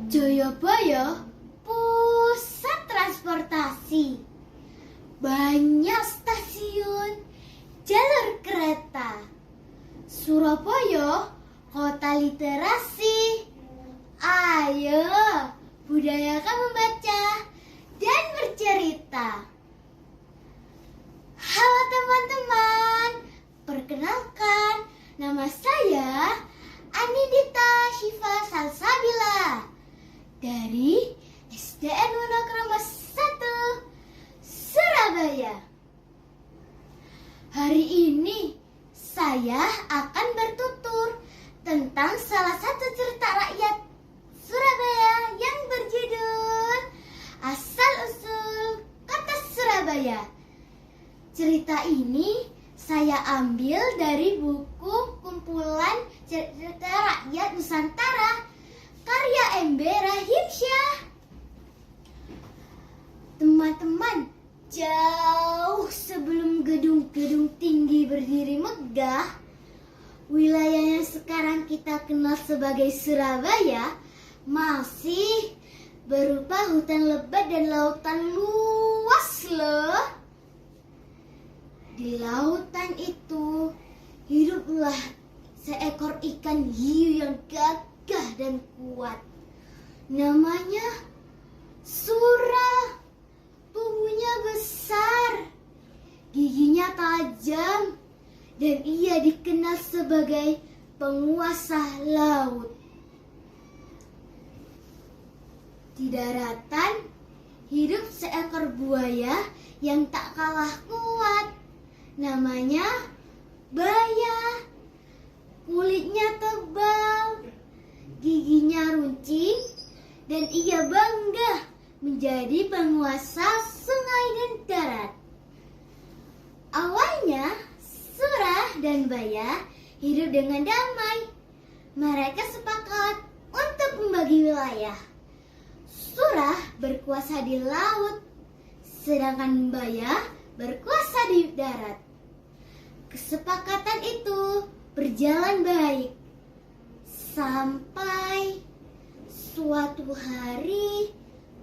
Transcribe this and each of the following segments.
Jayabaya, pusat transportasi. Banyak stasiun, jalur kereta. Surabaya, kota literasi. Ayo, budayakan membaca dan bercerita. Halo teman-teman, perkenalkan, nama saya Anindita Syifa Salsabila dari SDN Wonokromo 1, Surabaya. Hari ini saya akan bertutur tentang salah satu cerita rakyat Surabaya yang berjudul Asal-usul Kota Surabaya. Cerita ini saya ambil dari buku kumpulan cerita rakyat Nusantara karya M.B. Rahimsyah. Teman-teman, jauh sebelum gedung-gedung tinggi berdiri megah, wilayah yang sekarang kita kenal sebagai Surabaya masih berupa hutan lebat dan lautan luas loh. Di lautan itu hiduplah seekor ikan hiu yang gagah dan kuat. Namanya Sura. Tubuhnya besar, giginya tajam, dan ia dikenal sebagai penguasa laut. Di daratan hidup seekor buaya yang tak kalah kuat. Namanya Baya. Kulitnya tebal, giginya runcing, dan ia bangga menjadi penguasa sungai dan darat. Awalnya, Sura dan Baya hidup dengan damai. Mereka sepakat untuk membagi wilayah. Sura berkuasa di laut, sedangkan Baya berkuasa di darat. Kesepakatan itu berjalan baik sampai suatu hari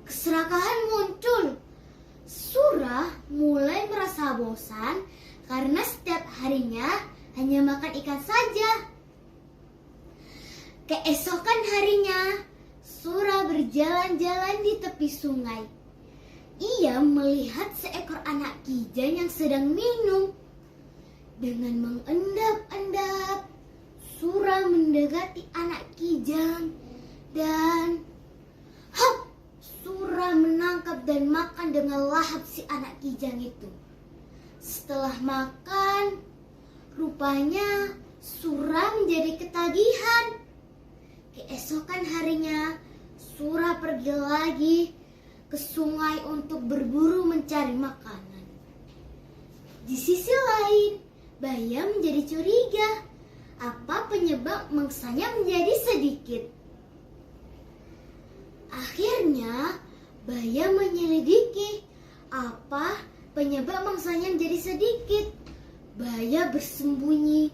keserakahan muncul. Sura mulai merasa bosan karena setiap harinya hanya makan ikan saja. Keesokan harinya, Sura berjalan-jalan di tepi sungai. Ia melihat seekor anak kijang yang sedang minum. Dengan mengendap-endap, Sura mendekati anak kijang dan hop! Sura menangkap dan makan dengan lahap si anak kijang itu. Setelah makan, rupanya Sura menjadi ketagihan. Keesokan harinya, Sura pergi lagi ke sungai untuk berburu mencari makanan. Di sisi lain, Baya menjadi curiga. Apa penyebab mangsanya menjadi sedikit? Akhirnya, Baya menyelidiki apa penyebab mangsanya menjadi sedikit. Baya bersembunyi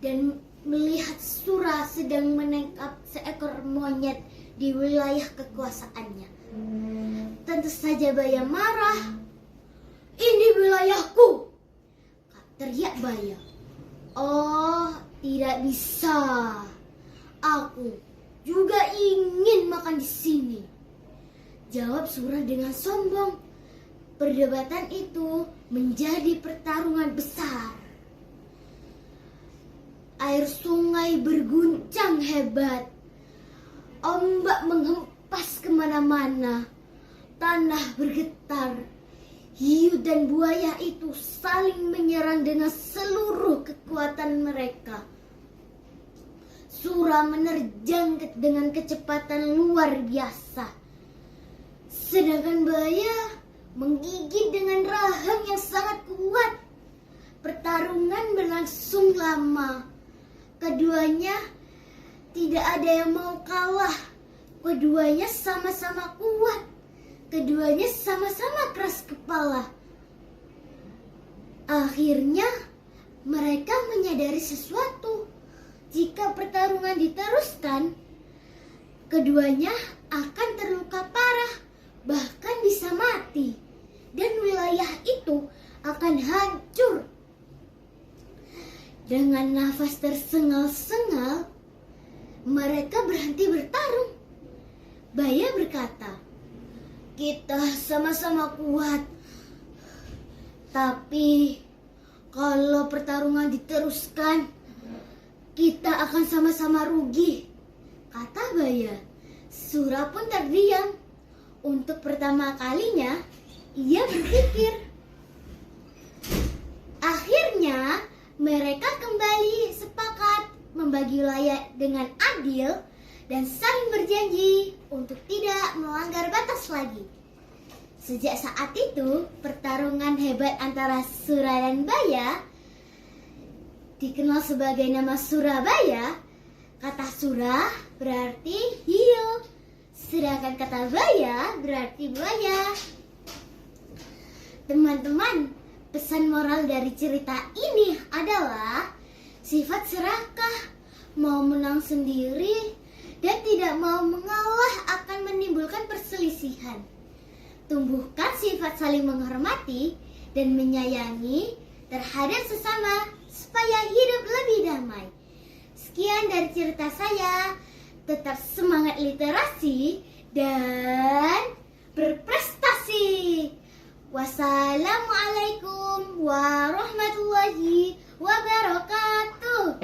dan melihat Sura sedang menangkap seekor monyet di wilayah kekuasaannya. Tentu saja Baya marah. "Ini wilayahku!" teriak Baya. "Oh, tidak bisa. Aku juga ingin makan di sini," jawab Sura dengan sombong. Perdebatan itu menjadi pertarungan besar. Air sungai berguncang hebat. Ombak menghempas kemana-mana. Tanah bergetar. Hiu dan buaya itu saling menyerang dengan seluruh kekuatan mereka. Sura menerjang dengan kecepatan luar biasa. Sedangkan Baya menggigit dengan rahang yang sangat kuat. Pertarungan berlangsung lama. Keduanya tidak ada yang mau kalah. Keduanya sama-sama kuat. Keduanya sama-sama keras kepala. Akhirnya mereka menyadari sesuatu. Jika pertarungan diteruskan, Keduanya akan terluka parah, bahkan bisa mati. Dan wilayah itu akan hancur. Dengan nafas tersengal-sengal, mereka berhenti bertarung. Baya berkata, "Kita sama-sama kuat. Tapi kalau pertarungan diteruskan, kita akan sama-sama rugi," kata Baya. Sura pun terdiam. Untuk pertama kalinya, ia berpikir. Akhirnya, mereka kembali sepakat membagi wilayah dengan adil dan saling berjanji untuk tidak melanggar batas lagi. Sejak saat itu, pertarungan hebat antara Sura dan Baya dikenal sebagai nama Surabaya. Kata Sura berarti hiu, sedangkan kata Baya berarti buaya. Teman-teman, pesan moral dari cerita ini adalah sifat serakah, mau menang sendiri, dan tidak mau mengalah akan menimbulkan perselisihan. Tumbuhkan sifat saling menghormati dan menyayangi terhadap sesama supaya hidup lebih damai. Sekian dari cerita saya. Tetap semangat literasi dan berprestasi. Wassalamualaikum warahmatullahi wabarakatuh.